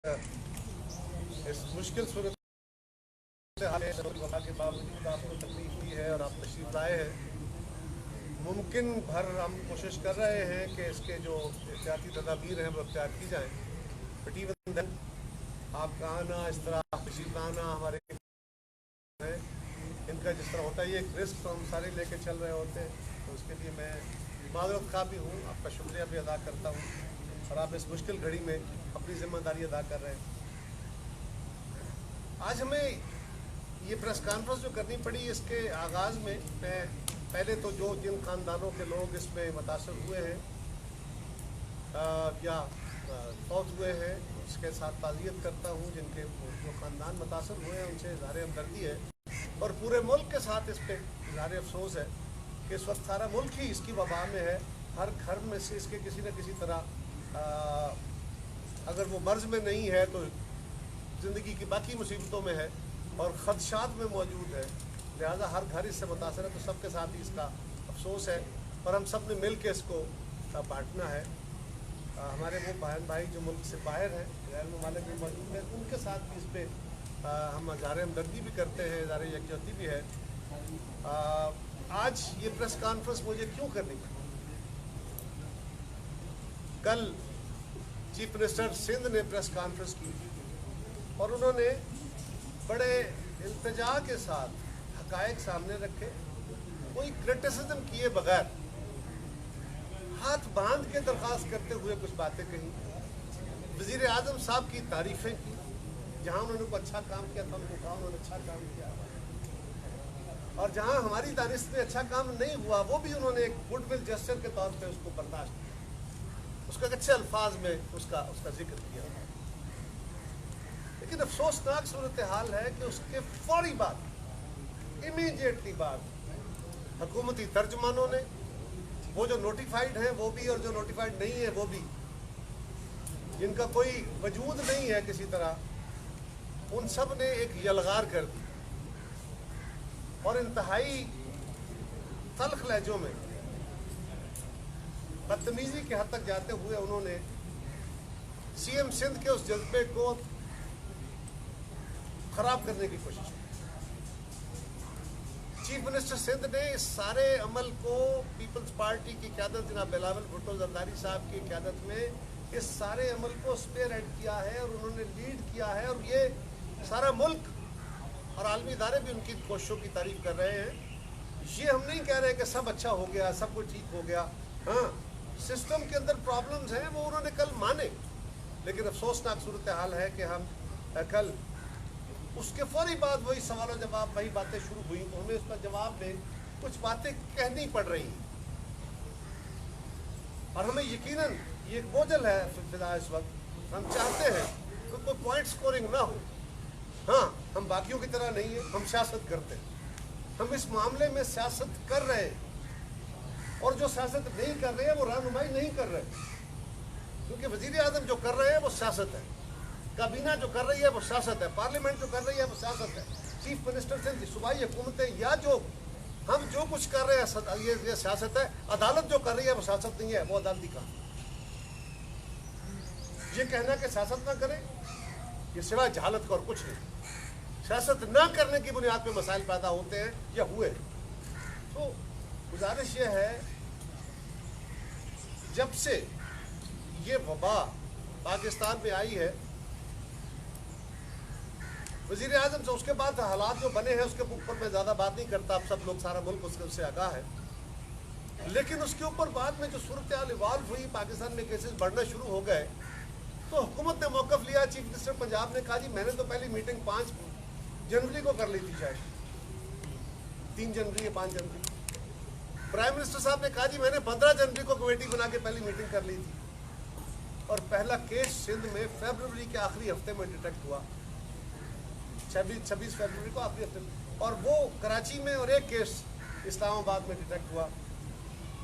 इस मुश्किल सूरत के बावजूद आपको तकलीफ हुई है और आप तशरीफ लाए हैं। मुमकिन भर हम कोशिश कर रहे हैं कि इसके जो एहतियाती तदाबीर हैं वो अख्तियार की जाएँ। बट इवन देन आपका आना, इस तरह तशरीफ लाना हमारे है, इनका जिस तरह होता है ये एक रिस्क तो हम सारे लेके चल रहे होते हैं, तो उसके लिए मैं माजरत खा भी हूँ, आपका शुक्रिया भी अदा करता हूँ और आप इस मुश्किल घड़ी में अपनी जिम्मेदारी अदा कर रहे हैं। आज हमें ये प्रेस कॉन्फ्रेंस जो करनी पड़ी, इसके आगाज़ में मैं पहले तो जिन ख़ानदानों के लोग इसमें मुतासर हुए हैं या फौत हुए हैं, उसके साथ ताज़ियत करता हूँ। जिनके जो ख़ानदान मुतासर हुए हैं उनसे इज़हार हमदर्दी है और पूरे मुल्क के साथ इस पर इज़हार अफसोस है कि इस वक्त सारा मुल्क ही इसकी वबा में है। हर घर में से इसके किसी न किसी तरह अगर वो मर्ज़ में नहीं है तो ज़िंदगी की बाकी मुसीबतों में है और ख़दशात में मौजूद है। लिहाजा हर घर इससे मुतासर है, तो सबके साथ ही इसका अफसोस है और हम सब ने मिल के इसको बांटना है। हमारे वो बहन भाई जो मुल्क से बाहर हैं, गैर ममालिक में मौजूद हैं, उनके साथ भी इस पर हम इज़हार हमदर्दी भी करते हैं, इज़हार यकजहती भी है। आज ये प्रेस कॉन्फ्रेंस मुझे क्यों करनी पड़ी? कल चीफ मिनिस्टर सिंध ने प्रेस कॉन्फ्रेंस की और उन्होंने बड़े इल्तिजा के साथ हक़ाइक़ सामने रखे, कोई क्रिटिसिज्म किए बगैर हाथ बांध के दरख्वास्त करते हुए कुछ बातें कही। वज़ीर आज़म साहब की तारीफ़ें की, जहाँ उन्होंने को अच्छा काम किया था उनको कहा उन्होंने अच्छा काम किया, और जहाँ हमारी दानिश में अच्छा काम नहीं हुआ वो भी उन्होंने एक गुडविल जेस्चर के तौर पे उसको बर्दाश्त किया, उसका अच्छे अल्फाज में उसका जिक्र किया। लेकिन अफसोसनाक सूरत हाल है कि उसके फौरी बाद, इमीडिएटली बाद, हुकूमती तर्जमानों ने, वो जो नोटिफाइड हैं वो भी और जो नोटिफाइड नहीं है वो भी, जिनका कोई वजूद नहीं है किसी तरह, उन सब ने एक यलगार कर दी और इंतहाई तल्ख लहजों में बदतमीजी के हद तक जाते हुए उन्होंने सीएम सिंध के उस जज्बे को खराब करने की कोशिश की। चीफ मिनिस्टर सिंध ने इस सारे अमल को पीपल्स पार्टी की क़यादत जनाब बिलावल भुट्टो जरदारी साहब की क़यादत में इस सारे अमल को स्पेयरहेड किया है और उन्होंने लीड किया है, और ये सारा मुल्क और आलमी इदारे भी उनकी कोशिशों की तारीफ कर रहे हैं। ये हम नहीं कह रहे कि सब अच्छा हो गया, सब कुछ ठीक हो गया। हाँ, सिस्टम के अंदर प्रॉब्लम्स हैं, वो उन्होंने कल माने, लेकिन अफसोसनाक सूरत हाल है कि हम कल उसके फौरी बाद वही सवाल जवाब, वही बातें शुरू हुई, तो हमें उसका जवाब में कुछ बातें कहनी पड़ रही हैं और हमें यकीनन ये एक बोझल है फिदा इस वक्त। हम चाहते हैं कि कोई पॉइंट स्कोरिंग ना हो। हाँ, हम बाकियों की तरह नहीं है, हम सियासत करते हैं, हम इस मामले में सियासत कर रहे हैं और जो सियासत नहीं कर रहे हैं वो रहनुमाई नहीं कर रहे, क्योंकि वज़ीर आज़म जो कर रहे हैं वो सियासत है, काबीना जो कर रही है वो सियासत है, पार्लियामेंट जो कर रही है वो सियासत है, चीफ मिनिस्टर से सूबाई हुकूमतें या जो हम जो कुछ कर रहे हैं ये सियासत है। अदालत जो कर रही है वो सियासत नहीं है, वो अदालती काम। ये कहना कि सियासत ना करें, ये सिवाय जहालत का और कुछ नहीं। सियासत ना करने की बुनियाद पे मसाइल पैदा होते हैं या हुए। तो गुजारिश ये है, जब से ये वबा पाकिस्तान में आई है, वज़ीर आज़म से उसके बाद हालात जो बने हैं उसके ऊपर मैं ज़्यादा बात नहीं करता, आप सब लोग, सारा मुल्क उससे आगाह है। लेकिन उसके ऊपर बाद में जो सूरत हाल इवाल्व हुई, पाकिस्तान में केसेस बढ़ना शुरू हो गए, तो हुकूमत ने मौक़िफ़ लिया। चीफ मिनिस्टर पंजाब ने कहा जी मैंने तो पहली मीटिंग 5 जनवरी को कर ली थी, शायद 3 जनवरी या 5 जनवरी। प्राइम मिनिस्टर साहब ने कहा जी मैंने 15 जनवरी को कमेटी बना के पहली मीटिंग कर ली थी, और पहला केस सिंध में फरवरी के आखिरी हफ्ते में डिटेक्ट हुआ, 26 फरवरी को आखिरी हफ्ते में, और वो कराची में, और एक केस इस्लामाबाद में डिटेक्ट हुआ।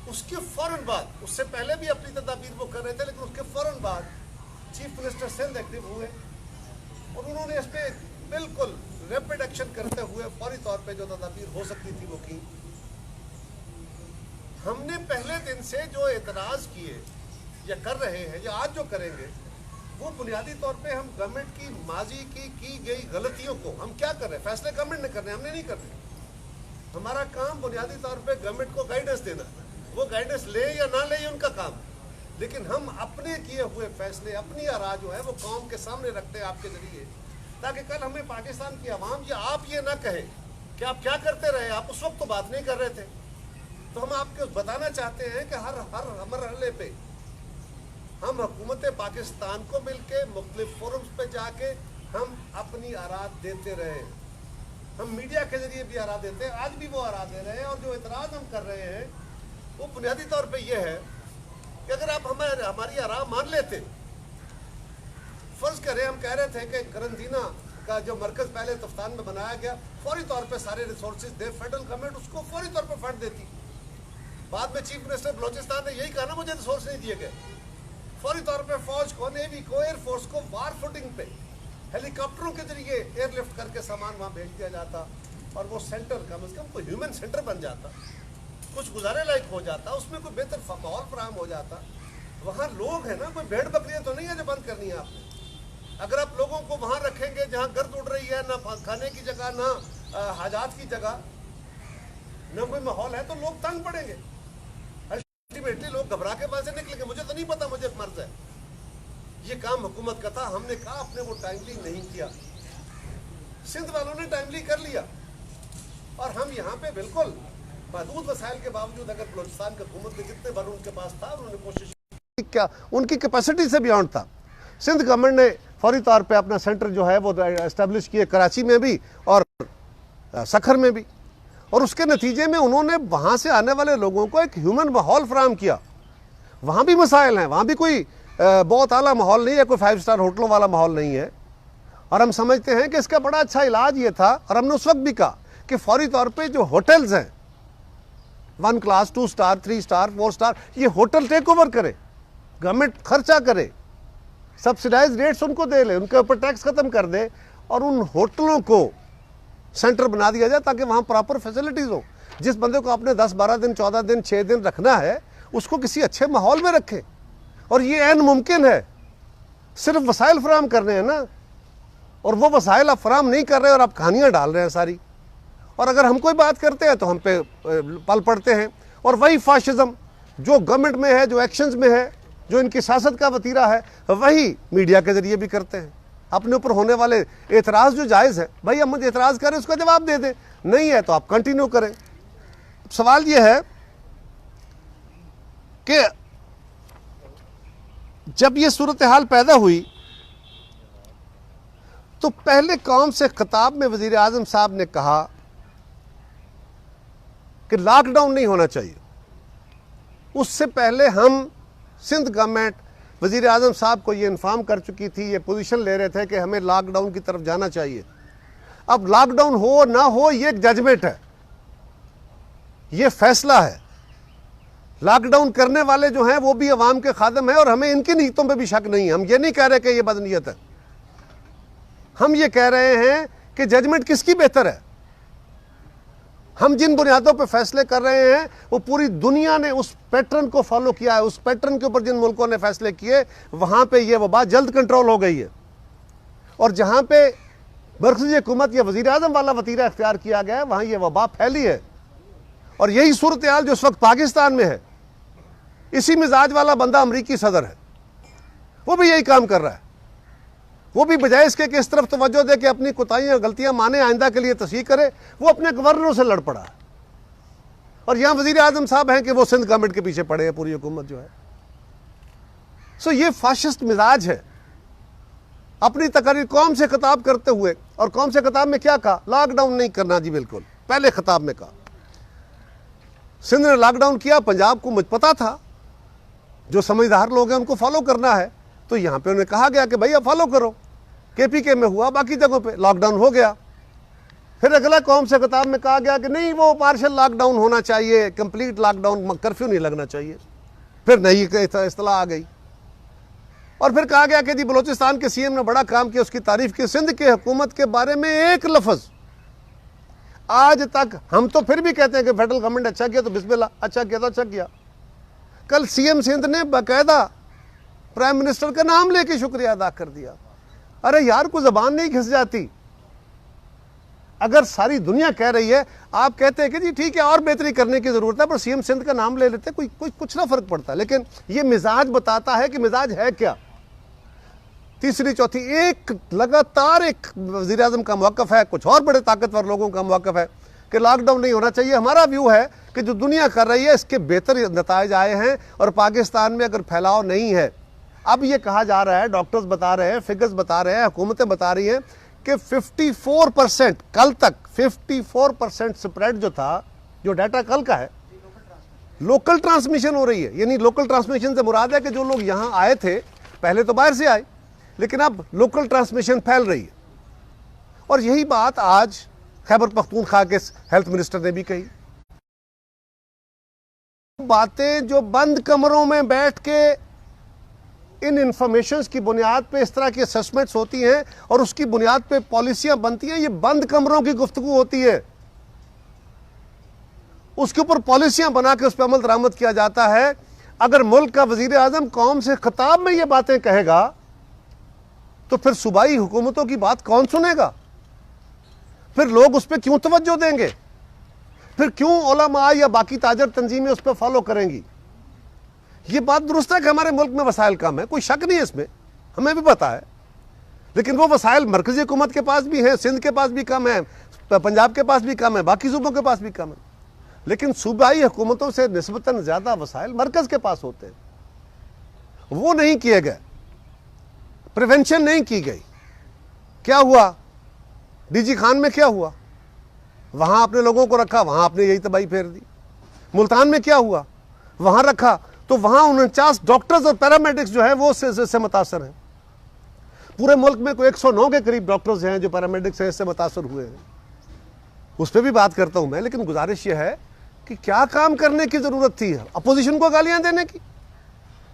उसके फ़ौरन बाद, उससे पहले भी अपनी तदाबीर वो कर रहे थे, लेकिन उसके फ़ौरन बाद चीफ मिनिस्टर सिंध एक्टिव हुए और उन्होंने इस पर बिल्कुल रैपिड एक्शन करते हुए फौरी तौर पे जो तदाबीर हो सकती थी वो की। हमने पहले दिन से जो एतराज़ किए या कर रहे हैं या आज जो करेंगे, वो बुनियादी तौर पे हम गवर्नमेंट की माजी की गई गलतियों को हम क्या कर रहे हैं, फैसले गवर्नमेंट ने करने, हमने नहीं करने। हमारा काम बुनियादी तौर पे गवर्नमेंट को गाइडेंस देना, वो गाइडेंस ले या ना ले ये उनका काम, लेकिन हम अपने किए हुए फैसले, अपनी आरा जो है वो कौम के सामने रखते हैं आपके जरिए, ताकि कल हमें पाकिस्तान की आवाम या आप ये ना कहे कि आप क्या करते रहे, आप उस वक्त तो बात नहीं कर रहे थे। तो हम आपको बताना चाहते हैं कि हर मरहले पे हम हुकूमत पाकिस्तान को मिलके मुख्तलिफ फोरम्स पे जाके हम अपनी आरा देते रहे। हम मीडिया के जरिए भी आरा देते हैं, आज भी वो आरा दे रहे हैं। और जो इतराज़ हम कर रहे हैं वो बुनियादी तौर पे ये है कि अगर आप हमारी आरा मान लेते, फर्ज करें हम कह रहे थे कि करंदीना का जो मरकज़ पहले तफ्तान में बनाया गया, फौरी तौर पे सारे रिसोर्सेज दे, फेडरल गवर्नमेंट उसको फौरी तौर पे फंड देती। बाद में चीफ मिनिस्टर बलोचिस्तान ने यही कहा ना, मुझे रिसोर्स नहीं दिए गए। फौरी तौर पे फौज को, नेवी को, एयरफोर्स को वार फुटिंग पे हेलीकॉप्टरों के जरिए एयरलिफ्ट करके सामान वहाँ भेज दिया जाता, और वो सेंटर कम से कम कोई ह्यूमन सेंटर बन जाता, कुछ गुजारे लायक हो जाता, उसमें कोई बेहतर माहौल फराहम हो जाता। वहाँ लोग हैं ना, कोई भेड़ बकरियाँ तो नहीं है जो बंद करनी है आपने। अगर आप लोगों को वहाँ रखेंगे जहाँ गर्द उड़ रही है, ना खाने की जगह, ना हाजात की जगह, ना कोई माहौल है, तो लोग तंग पड़ेंगे। अल्टीमेटली लोग घबरा के वहां से निकलेंगे। मुझे तो नहीं पता, मुझे मर्ज है। ये काम हुकूमत का था, हमने कहा आपने वो टाइमली नहीं किया। सिंध वालों ने टाइमली कर लिया, और हम यहाँ पे बिल्कुल महदूद वसाइल के बावजूद, अगर बलूचिस्तान की हुकूमत के जितने बल उनके पास था, उन्होंने कोशिश क्या, उनकी कैपेसिटी से बियॉन्ड था। सिंध गवर्नमेंट ने फौरी तौर पे अपना सेंटर जो है वो एस्टेब्लिश किए, कराची में भी और सखर में भी, और उसके नतीजे में उन्होंने वहाँ से आने वाले लोगों को एक ह्यूमन माहौल फराहम किया। वहाँ भी मसाइल हैं, वहाँ भी कोई बहुत आला माहौल नहीं है, कोई 5 स्टार होटलों वाला माहौल नहीं है। और हम समझते हैं कि इसका बड़ा अच्छा इलाज ये था, और हमने उस वक्त भी कहा कि फौरी तौर पे जो होटल्स हैं 1 क्लास, 2 स्टार, 3 स्टार, 4 स्टार, ये होटल टेक ओवर करे, गवर्नमेंट खर्चा करे, सब्सिडाइज रेट्स उनको दे ले, उनके ऊपर टैक्स खत्म कर दे, और उन होटलों को सेंटर बना दिया जाए ताकि वहाँ प्रॉपर फैसिलिटीज़ हो। जिस बंदे को आपने 10, 12 दिन, 14 दिन, 6 दिन रखना है, उसको किसी अच्छे माहौल में रखें। और ये ऐन मुमकिन है, सिर्फ वसाइल फराहम करने हैं ना, और वो वसाइल आप फराहम नहीं कर रहे और आप कहानियाँ डाल रहे हैं सारी। और अगर हम कोई बात करते हैं तो हम पे पल पड़ते हैं। और वही फाशिज्म जो गवर्नमेंट में है, जो एक्शंस में है, जो इनकी सियासत का वतीरा है, वही मीडिया के जरिए भी करते हैं। अपने ऊपर होने वाले एतराज़ जो जायज़ है, भाई हम मुझे एतराज़ करें, उसका जवाब दे दें, नहीं है तो आप कंटिन्यू करें। सवाल ये है कि जब ये सूरत हाल पैदा हुई तो पहले कौम से खिताब में वज़ीर आज़म साहब ने कहा कि लॉकडाउन नहीं होना चाहिए। उससे पहले हम सिंध गवर्नमेंट वज़ीर आज़म साहब को ये इन्फॉर्म कर चुकी थी, ये पोजीशन ले रहे थे कि हमें लॉकडाउन की तरफ जाना चाहिए। अब लॉकडाउन हो ना हो ये एक जजमेंट है, ये फैसला है। लॉकडाउन करने वाले जो हैं वो भी अवाम के खादम हैं, और हमें इनकी नीयतों पे भी शक नहीं है। हम ये नहीं कह रहे कि ये बदनीयत है, हम ये कह रहे हैं कि जजमेंट किसकी बेहतर है। हम जिन बुनियादों पे फैसले कर रहे हैं वो पूरी दुनिया ने उस पैटर्न को फॉलो किया है। उस पैटर्न के ऊपर जिन मुल्कों ने फैसले किए वहाँ पे ये वबा जल्द कंट्रोल हो गई है। और जहाँ पे मरकज़ी हुकूमत या वज़ीर आज़म वाला वतीरा इख्तियार किया गया है, वहाँ ये वबा फैली है। और यही सूरत हाल जो इस वक्त पाकिस्तान में है, इसी मिजाज वाला बंदा अमरीकी सदर है, वो भी यही काम कर रहा है। वो भी बजाय इसके कि इस तरफ तवज्जो दे कि अपनी कोताहियां गलतियां माने, आइंदा के लिए तस्हीह करे, वो अपने गवर्नरों से लड़ पड़ा है। और यहाँ वज़ीर आज़म साहब हैं कि वो सिंध गवर्नमेंट के पीछे पड़े हैं, पूरी हुकूमत जो है। सो ये फाशिस्ट मिजाज है। अपनी तकरीर कौम से खिताब करते हुए, और कौम से खिताब में क्या कहा? लॉकडाउन नहीं करना जी, बिल्कुल पहले खिताब में कहा। सिंध ने लॉकडाउन किया, पंजाब को मुझ पता था, जो समझदार लोग हैं उनको फॉलो करना है, तो यहाँ पे उन्हें कहा गया कि भैया फॉलो करो। KPK में हुआ, बाकी जगहों पे लॉकडाउन हो गया। फिर अगला कौम से खिताब में कहा गया कि नहीं, वो पार्शल लॉकडाउन होना चाहिए, कंप्लीट लॉकडाउन, कर्फ्यू नहीं लगना चाहिए। फिर नई इस्तलाह आ गई। और फिर कहा गया कि जी बलूचिस्तान के CM ने बड़ा काम किया, उसकी तारीफ की। सिंध के हुकूमत के बारे में एक लफ्ज़ आज तक, हम तो फिर भी कहते हैं कि फेडरल गवर्नमेंट अच्छा किया तो बिस्मिल्लाह, अच्छा किया तो अच्छा किया। कल CM सिंध ने बाकायदा प्राइम मिनिस्टर का नाम लेके शुक्रिया अदा कर दिया। अरे यार, कोई जबान नहीं घिस जाती। अगर सारी दुनिया कह रही है, आप कहते हैं कि जी ठीक है और बेहतरी करने की जरूरत है, पर सीएम सिंध का नाम ले लेते, कोई कुछ ना फर्क पड़ता। लेकिन ये मिजाज बताता है कि मिजाज है क्या। तीसरी चौथी, एक लगातार एक वजीर आजम का मौक़िफ़ है, कुछ और बड़े ताकतवर लोगों का मौक़िफ़ है कि लॉकडाउन नहीं होना चाहिए। हमारा व्यू है कि जो दुनिया कर रही है इसके बेहतर नताइज आए हैं, और पाकिस्तान में अगर फैलाव नहीं है, अब ये कहा जा रहा है, डॉक्टर्स बता रहे हैं, फिगर्स बता रहे हैं, हुकूमतें बता रही हैं कि 54% कल तक 54% स्प्रेड जो था, जो डाटा कल का है, लोकल ट्रांसमिशन हो रही है। यानी लोकल ट्रांसमिशन से मुराद है कि जो लोग यहाँ आए थे, पहले तो बाहर से आए, लेकिन अब लोकल ट्रांसमिशन फैल रही है। और यही बात आज खैबर पख्तूनख्वा के हेल्थ मिनिस्टर ने भी कही। बातें जो बंद कमरों में बैठ के इन इंफॉर्मेशंस की बुनियाद पे इस तरह की असेसमेंट्स होती हैं और उसकी बुनियाद पे पॉलिसियां बनती हैं, ये बंद कमरों की गुफ्तगू होती है। उसके ऊपर पॉलिसियां बना के उस पर अमल दरामद किया जाता है। अगर मुल्क का वजीर आजम कौम से खिताब में ये बातें कहेगा तो फिर सूबाई हुकूमतों की बात कौन सुनेगा? फिर लोग उस पर क्यों तवज्जो देंगे? फिर क्यों उलमा या बाकी ताजर तंजीमें उस पर फॉलो करेंगी? ये बात दुरुस्त है कि हमारे मुल्क में वसाइल कम है, कोई शक नहीं है इसमें, हमें भी पता है। लेकिन वो वसाइल मरकजी हुकूमत के पास भी हैं, सिंध के पास भी कम है, पंजाब के पास भी कम है, बाकी सूबों के पास भी कम है। लेकिन सूबाई हुकूमतों से निस्बतन ज़्यादा वसाइल मरकज़ के पास होते हैं। वो नहीं किए गए, प्रिवेंशन नहीं की गई। क्या हुआ? डीजी खान में क्या हुआ? वहां आपने लोगों को रखा, वहां आपने यही तबाही फेर दी। मुल्तान में क्या हुआ? वहां रखा तो वहां 49 डॉक्टर्स और पैरामेडिक्स जो है वो इससे मुतासर हैं। पूरे मुल्क में कोई 109 के करीब डॉक्टर्स हैं जो पैरामेडिक्स हैं, इससे मुतासर हुए हैं। उस पर भी बात करता हूं मैं, लेकिन गुजारिश यह है कि क्या काम करने की जरूरत थी अपोजिशन को गालियां देने की?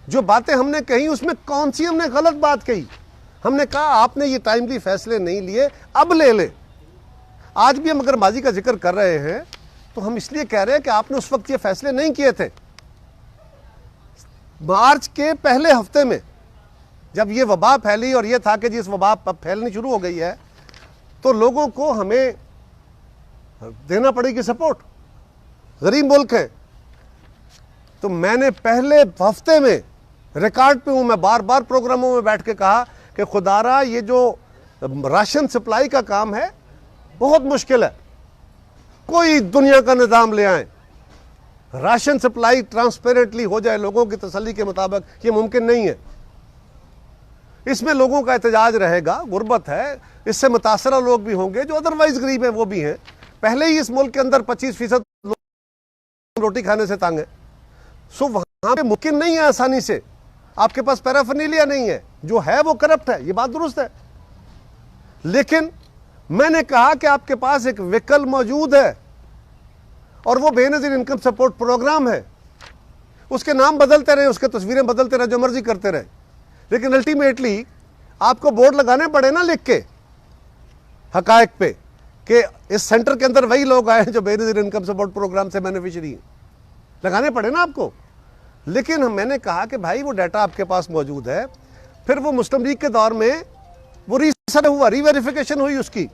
जो बातें हमने कही उसमें कौन सी हमने गलत बात कही? हमने कहा आपने ये टाइमली फैसले नहीं लिए, अब ले ले। आज भी हम अगर माजी का जिक्र कर रहे हैं तो हम इसलिए कह रहे हैं कि आपने उस वक्त ये फैसले नहीं किए थे। मार्च के पहले हफ्ते में जब ये वबा फैली और ये था कि जी इस वबा अब फैलनी शुरू हो गई है, तो लोगों को हमें देना पड़ेगी सपोर्ट। गरीब मुल्क है, तो मैंने पहले हफ्ते में रिकॉर्ड पे हूं, मैं बार बार प्रोग्रामों में बैठ के कहा कि खुदारा ये जो राशन सप्लाई का काम है बहुत मुश्किल है, कोई दुनिया का निज़ाम ले आए, राशन सप्लाई ट्रांसपेरेंटली हो जाए लोगों की तसल्ली के मुताबिक, ये मुमकिन नहीं है। इसमें लोगों का एहतजाज रहेगा, गुर्बत है, इससे मुतासरा लोग भी होंगे, जो अदरवाइज गरीब हैं वो भी हैं। पहले ही इस मुल्क के अंदर 25% रोटी खाने से तंग है। सो वहां पे मुमकिन नहीं है आसानी से, आपके पास पैराफर्नेलिया नहीं है, जो है वो करप्ट है, ये बात दुरुस्त है। लेकिन मैंने कहा कि आपके पास एक विकल्प मौजूद है और वो बेनजीर इनकम सपोर्ट प्रोग्राम है। उसके नाम बदलते रहे, उसके तस्वीरें बदलते रहे, जो मर्जी करते रहे, लेकिन अल्टीमेटली आपको बोर्ड लगाने पड़े ना लिख के हकायक पे कि इस सेंटर के अंदर वही लोग आए जो बेनजीर इनकम सपोर्ट प्रोग्राम से बेनिफिशियरी हैं, लगाने पड़े ना आपको। लेकिन मैंने कहा कि भाई वो डाटा आपके पास मौजूद है। फिर वो मुस्लिम लीग के दौर में वो रीसर्च हुआ, रीवेरिफिकेशन हुई उसकी,